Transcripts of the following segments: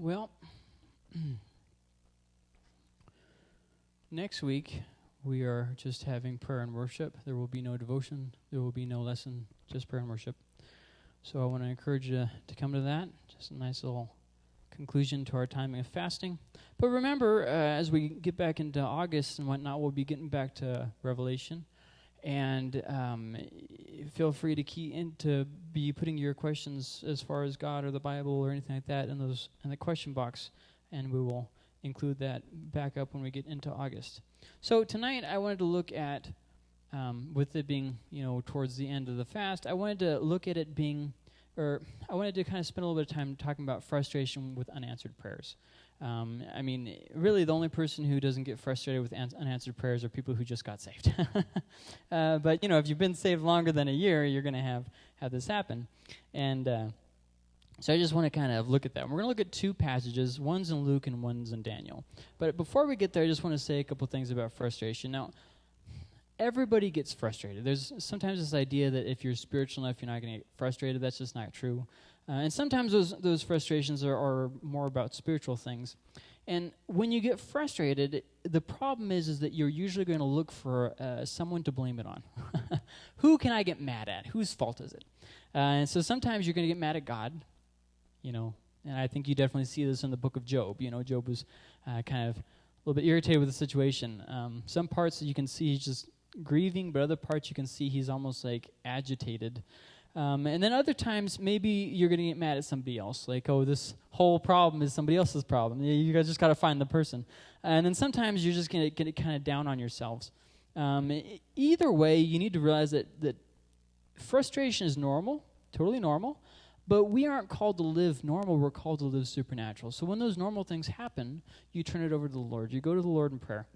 Well, next week we are just having prayer and worship. There will be no devotion. There will be no lesson, just prayer and worship. So I want to encourage you to come to that. Just a nice little conclusion to our time of fasting. But remember, as we get back into August and whatnot, we'll be getting back to Revelation. And feel free to be putting your questions as far as God or the Bible or anything like that in the question box, and we will include that back up when we get into August. So tonight I wanted to look at, with it being towards the end of the fast, I wanted to look at it being, or I wanted to kind of spend a little bit of time talking about frustration with unanswered prayers. Really the only person who doesn't get frustrated with unanswered prayers are people who just got saved. But, if you've been saved longer than a year, you're going to have this happen. And so I just want to kind of look at that. We're going to look at two passages. One's in Luke and one's in Daniel. But before we get there, I just want to say a couple things about frustration. Now, everybody gets frustrated. There's sometimes this idea that if you're spiritual enough, you're not going to get frustrated. That's just not true. And sometimes those frustrations are more about spiritual things. And when you get frustrated, the problem is that you're usually going to look for someone to blame it on. Who can I get mad at? Whose fault is it? And so sometimes you're going to get mad at God, and I think you definitely see this in the book of Job. Job was kind of a little bit irritated with the situation. Some parts you can see he's just grieving, but other parts you can see he's almost like agitated. And then other times, maybe you're going to get mad at somebody else. Like, oh, this whole problem is somebody else's problem. You guys just got to find the person. And then sometimes you're just going to get kind of down on yourselves. Either way, you need to realize that frustration is normal, totally normal. But we aren't called to live normal. We're called to live supernatural. So when those normal things happen, you turn it over to the Lord. You go to the Lord in prayer.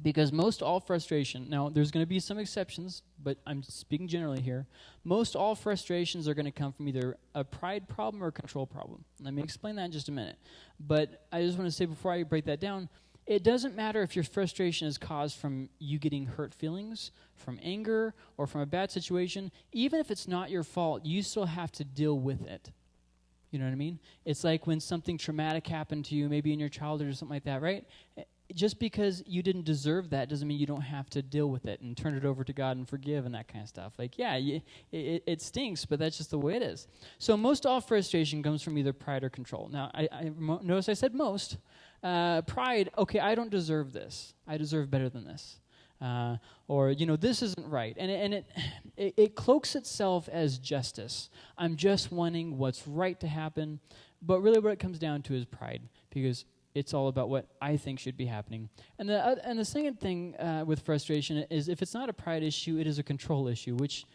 Because most all frustration, now there's going to be some exceptions, but I'm speaking generally here. Most all frustrations are going to come from either a pride problem or a control problem. Let me explain that in just a minute. But I just want to say before I break that down, it doesn't matter if your frustration is caused from you getting hurt feelings, from anger, or from a bad situation. Even if it's not your fault, you still have to deal with it. You know what I mean? It's like when something traumatic happened to you, maybe in your childhood or something like that, right? Just because you didn't deserve that doesn't mean you don't have to deal with it and turn it over to God and forgive and that kind of stuff. Like, yeah, it stinks, but that's just the way it is. So most all frustration comes from either pride or control. Now, I notice I said most. Pride, okay, I don't deserve this. I deserve better than this. Or, this isn't right. And it cloaks itself as justice. I'm just wanting what's right to happen. But really what it comes down to is pride, because it's all about what I think should be happening. And the second thing with frustration is if it's not a pride issue, it is a control issue, which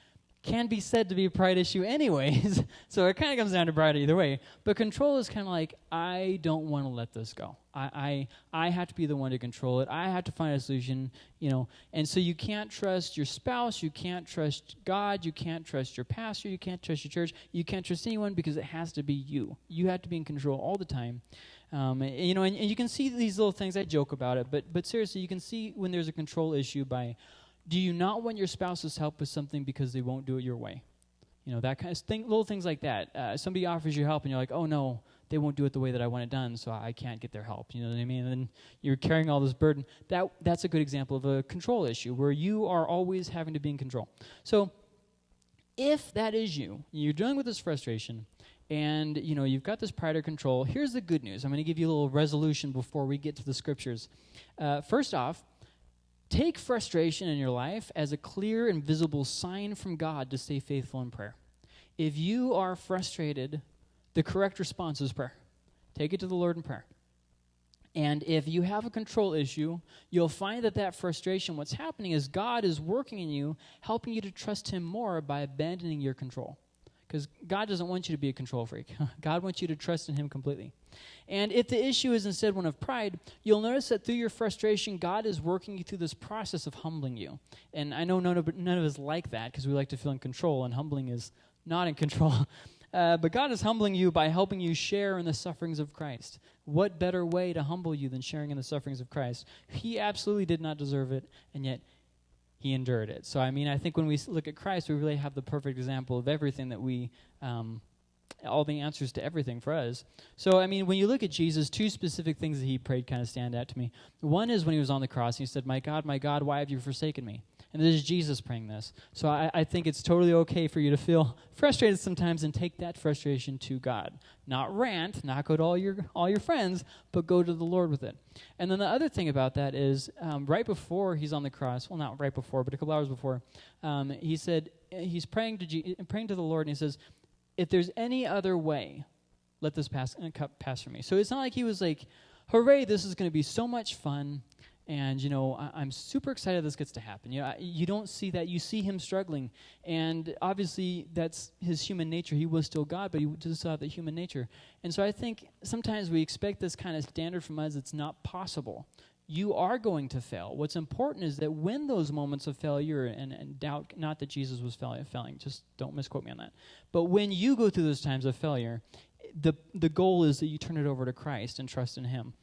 can be said to be a pride issue anyways. So it kind of comes down to pride either way. But control is kind of like, I don't want to let this go. I have to be the one to control it. I have to find a solution, And so you can't trust your spouse. You can't trust God. You can't trust your pastor. You can't trust your church. You can't trust anyone because it has to be you. You have to be in control all the time. And you can see these little things. I joke about it, but seriously, you can see when there's a control issue by, do you not want your spouse's help with something because they won't do it your way? That kind of thing, little things like that. Somebody offers you help, and you're like, oh, no, they won't do it the way that I want it done, so I can't get their help. You know what I mean? And then you're carrying all this burden. That's a good example of a control issue, where you are always having to be in control. So if that is you're dealing with this frustration, and, you've got this pride or control, here's the good news. I'm going to give you a little resolution before we get to the scriptures. First off, take frustration in your life as a clear and visible sign from God to stay faithful in prayer. If you are frustrated, the correct response is prayer. Take it to the Lord in prayer. And if you have a control issue, you'll find that frustration, what's happening is God is working in you, helping you to trust Him more by abandoning your control. Because God doesn't want you to be a control freak. God wants you to trust in Him completely. And if the issue is instead one of pride, you'll notice that through your frustration, God is working you through this process of humbling you. And I know none of us like that, because we like to feel in control, and humbling is not in control. But God is humbling you by helping you share in the sufferings of Christ. What better way to humble you than sharing in the sufferings of Christ? He absolutely did not deserve it, and yet He endured it. So, I think when we look at Christ, we really have the perfect example of everything that we all the answers to everything for us. So, I mean, when you look at Jesus, two specific things that he prayed kind of stand out to me. One is when he was on the cross, he said, my God, why have you forsaken me? And this is Jesus praying this. So I think it's totally okay for you to feel frustrated sometimes and take that frustration to God. Not rant, not go to all your friends, but go to the Lord with it. And then the other thing about that is right before he's on the cross, well, not right before, but a couple hours before, he said, he's praying to the Lord, and he says, if there's any other way, let this cup pass from me. So it's not like he was like, hooray, this is going to be so much fun. And, I'm super excited this gets to happen. You don't see that. You see him struggling. And obviously, that's his human nature. He was still God, but he just still have the human nature. And so I think sometimes we expect this kind of standard from us. It's not possible. You are going to fail. What's important is that when those moments of failure and doubt, not that Jesus was failing, just don't misquote me on that. But when you go through those times of failure, the goal is that you turn it over to Christ and trust in him.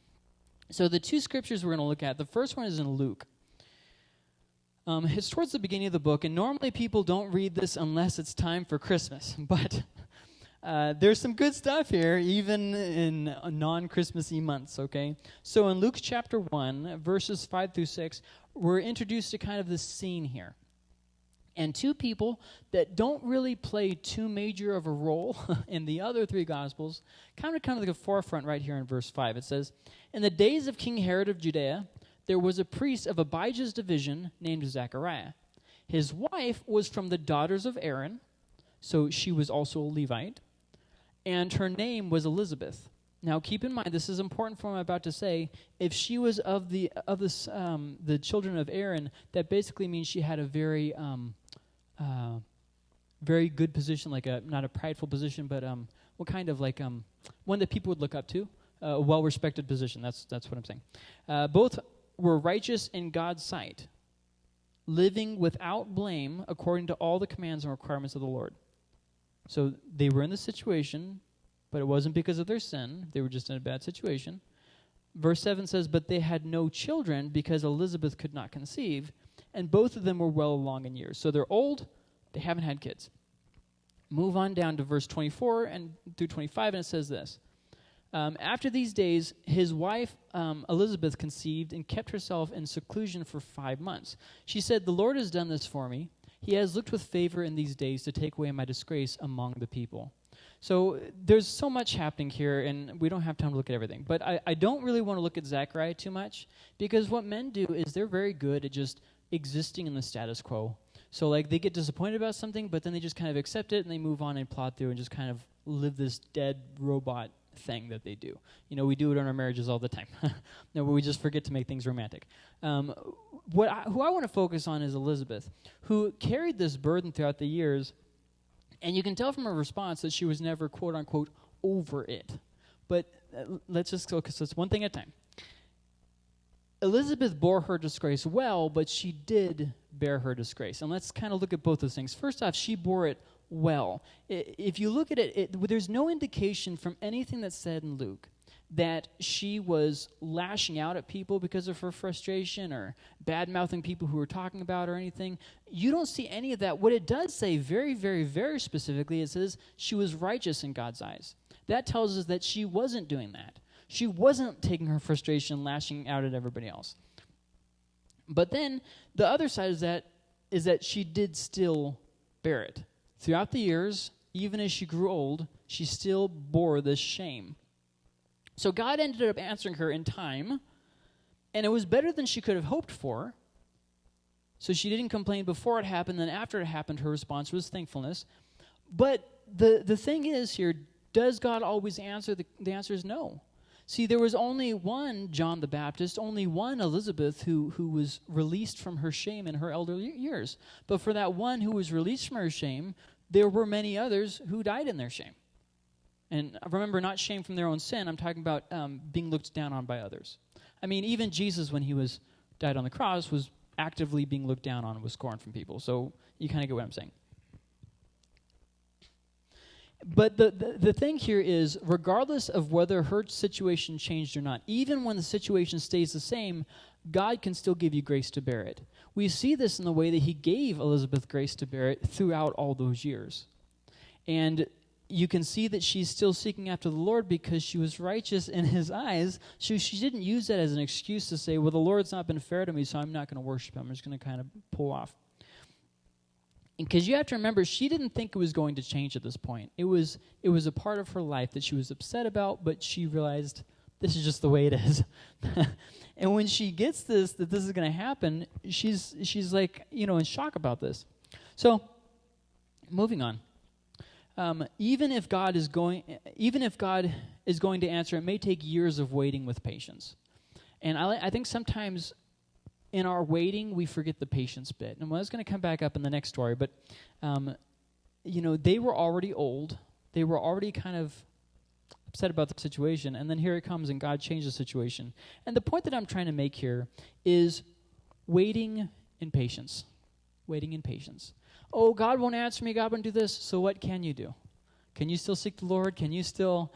So the two scriptures we're going to look at, the first one is in Luke. It's towards the beginning of the book, and normally people don't read this unless it's time for Christmas. But there's some good stuff here, even in non-Christmassy months, okay? So in Luke chapter 1, verses 5 through 6, we're introduced to kind of this scene here. And two people that don't really play too major of a role in the other three Gospels kind of come to the forefront right here in verse 5. It says, in the days of King Herod of Judea, there was a priest of Abijah's division named Zechariah. His wife was from the daughters of Aaron, so she was also a Levite, and her name was Elizabeth. Now, keep in mind, this is important for what I'm about to say. If she was of the children of Aaron, that basically means she had a very good position, like not a prideful position, but what kind of like one that people would look up to, a well-respected position. That's what I'm saying. Both were righteous in God's sight, living without blame according to all the commands and requirements of the Lord. So they were in the situation, but it wasn't because of their sin. They were just in a bad situation. Verse 7 says, but they had no children because Elizabeth could not conceive, and both of them were well along in years. So they're old, they haven't had kids. Move on down to verse 24 and through 25, and it says this. After these days, his wife Elizabeth conceived and kept herself in seclusion for 5 months. She said, the Lord has done this for me. He has looked with favor in these days to take away my disgrace among the people. So there's so much happening here, and we don't have time to look at everything. But I don't really want to look at Zechariah too much, because what men do is they're very good at just existing in the status quo. So like they get disappointed about something, but then they just kind of accept it, and they move on and plod through and just kind of live this dead robot thing that they do. We do it in our marriages all the time. No, but we just forget to make things romantic. Who I want to focus on is Elizabeth, who carried this burden throughout the years. And you can tell from her response that she was never, quote unquote, over it. But let's just focus this one thing at a time. Elizabeth bore her disgrace well, but she did bear her disgrace. And let's kind of look at both those things. First off, she bore it well. If you look at it, there's no indication from anything that's said in Luke that she was lashing out at people because of her frustration or bad-mouthing people who were talking about her or anything. You don't see any of that. What it does say very, very, very specifically, it says she was righteous in God's eyes. That tells us that she wasn't doing that. She wasn't taking her frustration and lashing out at everybody else. But then the other side is that she did still bear it. Throughout the years, even as she grew old, she still bore this shame. So God ended up answering her in time, and it was better than she could have hoped for. So she didn't complain before it happened, then after it happened, her response was thankfulness. But the thing is here, does God always answer? The answer is no. See, there was only one John the Baptist, only one Elizabeth who was released from her shame in her elder years. But for that one who was released from her shame, there were many others who died in their shame. And remember, not shame from their own sin. I'm talking about being looked down on by others. I mean, even Jesus, when he died on the cross, was actively being looked down on and was scorned from people. So you kind of get what I'm saying. But the thing here is, regardless of whether her situation changed or not, even when the situation stays the same, God can still give you grace to bear it. We see this in the way that he gave Elizabeth grace to bear it throughout all those years. And you can see that she's still seeking after the Lord because she was righteous in his eyes. She didn't use that as an excuse to say, well, the Lord's not been fair to me, so I'm not going to worship him. I'm just going to kind of pull off. Because you have to remember, she didn't think it was going to change at this point. It was a part of her life that she was upset about, but she realized this is just the way it is. And when she gets this, that this is going to happen, she's like, in shock about this. So, moving on. Even if God is going to answer, it may take years of waiting with patience. And I think sometimes in our waiting, we forget the patience bit. And it's going to come back up in the next story, but, they were already old. They were already kind of upset about the situation, and then here it comes, and God changed the situation. And the point that I'm trying to make here is waiting in patience. Waiting in patience. Oh, God won't answer me, God won't do this, so what can you do? Can you still seek the Lord? Can you still,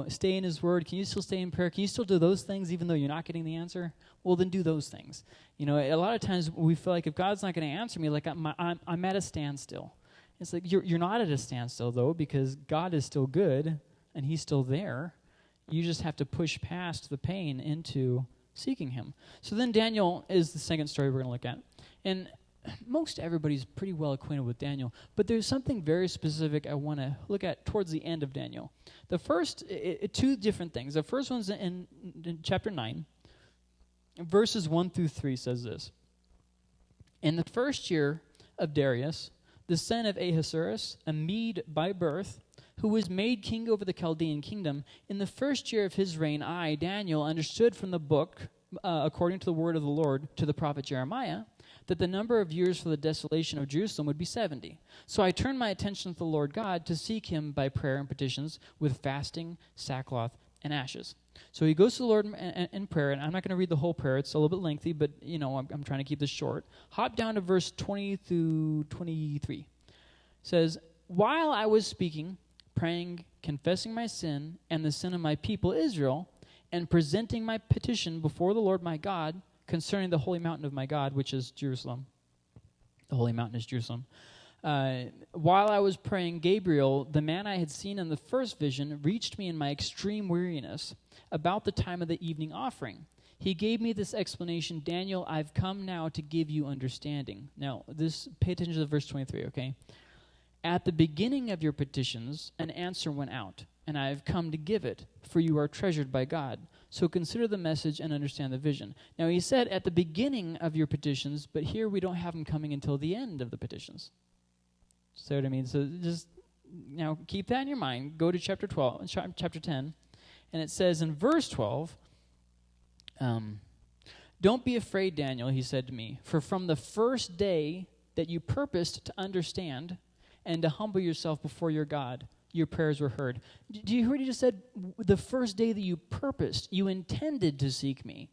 stay in his word? Can you still stay in prayer? Can you still do those things even though you're not getting the answer? Well, then do those things. A lot of times we feel like if God's not going to answer me, like I'm at a standstill. It's like you're not at a standstill, though, because God is still good, and he's still there. You just have to push past the pain into seeking him. So then Daniel is the second story we're going to look at. And most everybody's pretty well acquainted with Daniel, but there's something very specific I want to look at towards the end of Daniel. The first, two different things. The first one's in chapter 9. Verses 1 through 3 says this. In the first year of Darius, the son of Ahasuerus, a Mede by birth, who was made king over the Chaldean kingdom, in the first year of his reign, I, Daniel, understood from the book, according to the word of the Lord, to the prophet Jeremiah, that the number of years for the desolation of Jerusalem would be 70. So I turned my attention to the Lord God to seek him by prayer and petitions with fasting, sackcloth, and ashes. So he goes to the Lord in prayer, and I'm not going to read the whole prayer. It's a little bit lengthy, but, I'm trying to keep this short. Hop down to verse 20 through 23. It says, while I was speaking, praying, confessing my sin and the sin of my people Israel, and presenting my petition before the Lord my God concerning the holy mountain of my God, which is Jerusalem. The holy mountain is Jerusalem. While I was praying, Gabriel, the man I had seen in the first vision, reached me in my extreme weariness about the time of the evening offering. He gave me this explanation, Daniel, I've come now to give you understanding. Now, pay attention to verse 23, okay? At the beginning of your petitions, an answer went out, and I have come to give it, for you are treasured by God. So consider the message and understand the vision. Now, he said at the beginning of your petitions, but here we don't have them coming until the end of the petitions. See what I mean? So just, keep that in your mind. Go to chapter 10, and it says in verse 12, don't be afraid, Daniel, he said to me, for from the first day that you purposed to understand and to humble yourself before your God, your prayers were heard. Do you hear what he just said? The first day that you purposed, you intended to seek me.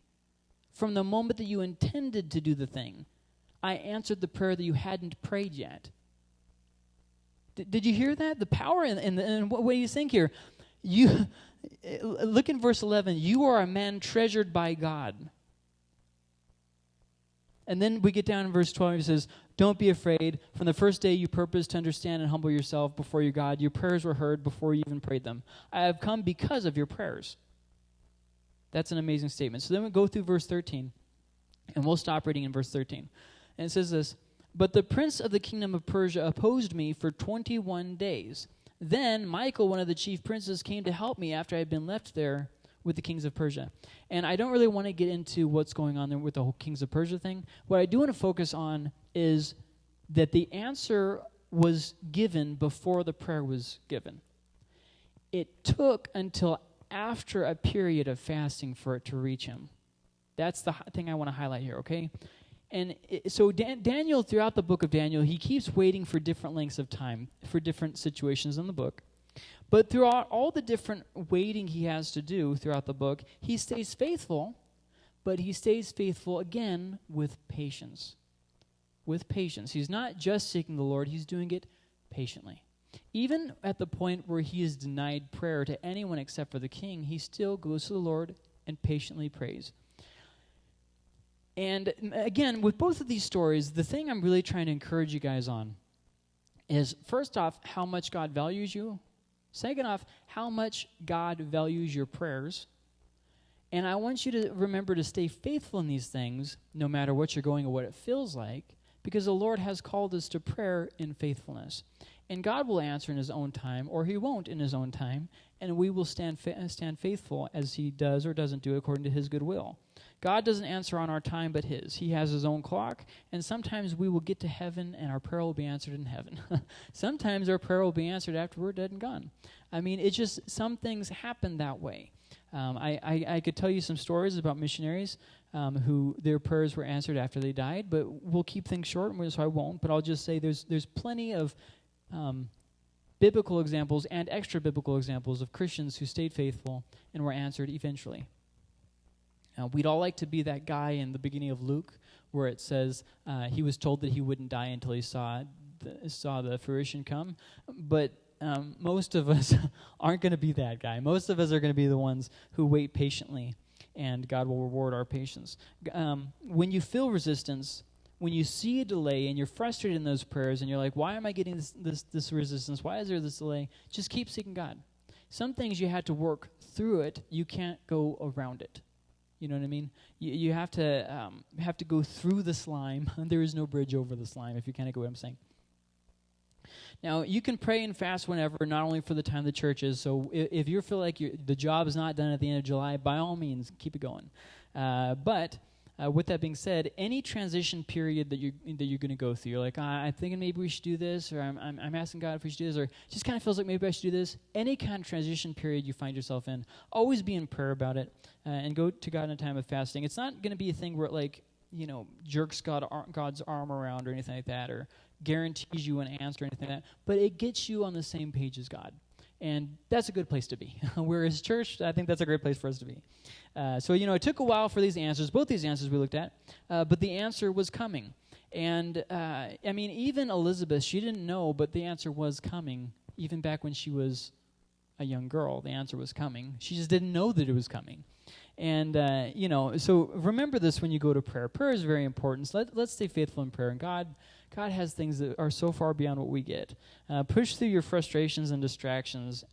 From the moment that you intended to do the thing, I answered the prayer that you hadn't prayed yet. Did you hear that? The power in what do you think here? You look in verse 11. You are a man treasured by God. And then we get down in verse 12. It says, don't be afraid. From the first day you purposed to understand and humble yourself before your God. Your prayers were heard before you even prayed them. I have come because of your prayers. That's an amazing statement. So then we go through verse 13. And we'll stop reading in verse 13. And it says this. But the prince of the kingdom of Persia opposed me for 21 days. Then Michael, one of the chief princes, came to help me after I had been left there with the kings of Persia. And I don't really want to get into what's going on there with the whole kings of Persia thing. What I do want to focus on is that the answer was given before the prayer was given. It took until after a period of fasting for it to reach him. That's the thing I want to highlight here, okay? And so Daniel, throughout the book of Daniel, he keeps waiting for different lengths of time, for different situations in the book. But throughout all the different waiting he has to do throughout the book, he stays faithful, but he stays faithful again with patience. With patience. He's not just seeking the Lord, he's doing it patiently. Even at the point where he is denied prayer to anyone except for the king, he still goes to the Lord and patiently prays. And again, with both of these stories, the thing I'm really trying to encourage you guys on is, first off, how much God values you, Second off, how much God values your prayers. And I want you to remember to stay faithful in these things, no matter what you're going or what it feels like, because the Lord has called us to prayer in faithfulness. And God will answer in his own time, or he won't in his own time, and we will stand faithful as he does or doesn't do according to his good will. God doesn't answer on our time but his. He has his own clock, and sometimes we will get to heaven and our prayer will be answered in heaven. Sometimes our prayer will be answered after we're dead and gone. I mean, it just, some things happen that way. I could tell you some stories about missionaries who their prayers were answered after they died, but we'll keep things short, so I won't. But I'll just say there's plenty of biblical examples and extra biblical examples of Christians who stayed faithful and were answered eventually. We'd all like to be that guy in the beginning of Luke where it says he was told that he wouldn't die until he saw the fruition come, but most of us aren't going to be that guy. Most of us are going to be the ones who wait patiently, and God will reward our patience. When you feel resistance, when you see a delay and you're frustrated in those prayers and you're like, why am I getting this resistance? Why is there this delay? Just keep seeking God. Some things you had to work through it. You can't go around it. You know what I mean? You have to go through the slime. There is no bridge over the slime, if you kind of get what I'm saying. Now, you can pray and fast whenever, not only for the time the church is. So if you feel like the job is not done at the end of July, by all means, keep it going. But with that being said, any transition period that you're going to go through, you're like, I'm thinking maybe we should do this, or I'm asking God if we should do this, or it just kind of feels like maybe I should do this. Any kind of transition period you find yourself in, always be in prayer about it, and go to God in a time of fasting. It's not going to be a thing where it, like, jerks God's arm around or anything like that, or guarantees you an answer or anything like that, but it gets you on the same page as God. And that's a good place to be. Whereas church, I think that's a great place for us to be. So it took a while for these answers, both these answers we looked at, but the answer was coming. And, even Elizabeth, she didn't know, but the answer was coming. Even back when she was a young girl, the answer was coming. She just didn't know that it was coming. And, so remember this when you go to prayer. Prayer is very important. So let's stay faithful in prayer. And God has things that are so far beyond what we get. Push through your frustrations and distractions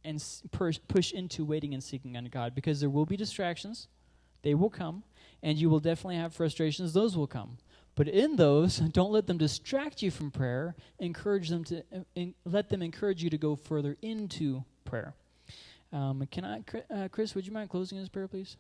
and push into waiting and seeking on God, because there will be distractions. They will come. And you will definitely have frustrations. Those will come. But in those, don't let them distract you from prayer. Let them encourage you to go further into prayer. Chris, would you mind closing this prayer, please?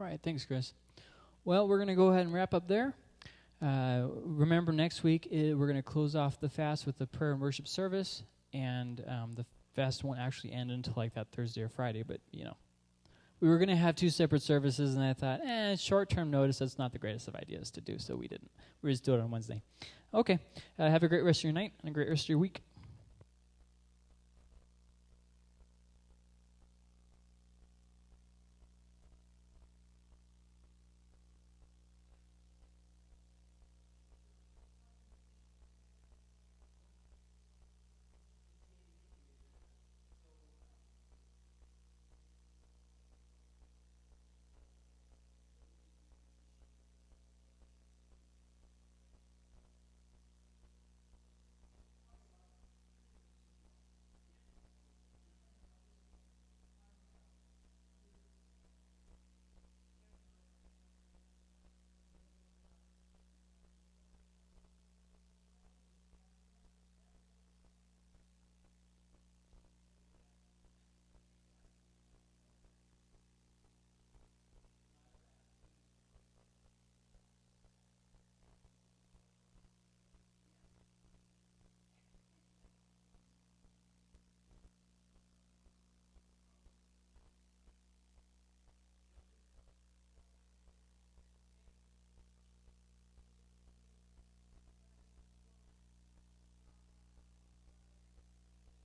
All right, thanks, Chris. Well, we're going to go ahead and wrap up there. Remember, next week we're going to close off the fast with the prayer and worship service, and the fast won't actually end until like that Thursday or Friday, but, we were going to have two separate services, and I thought, short-term notice, that's not the greatest of ideas to do, so we didn't. We just do it on Wednesday. Okay, have a great rest of your night and a great rest of your week.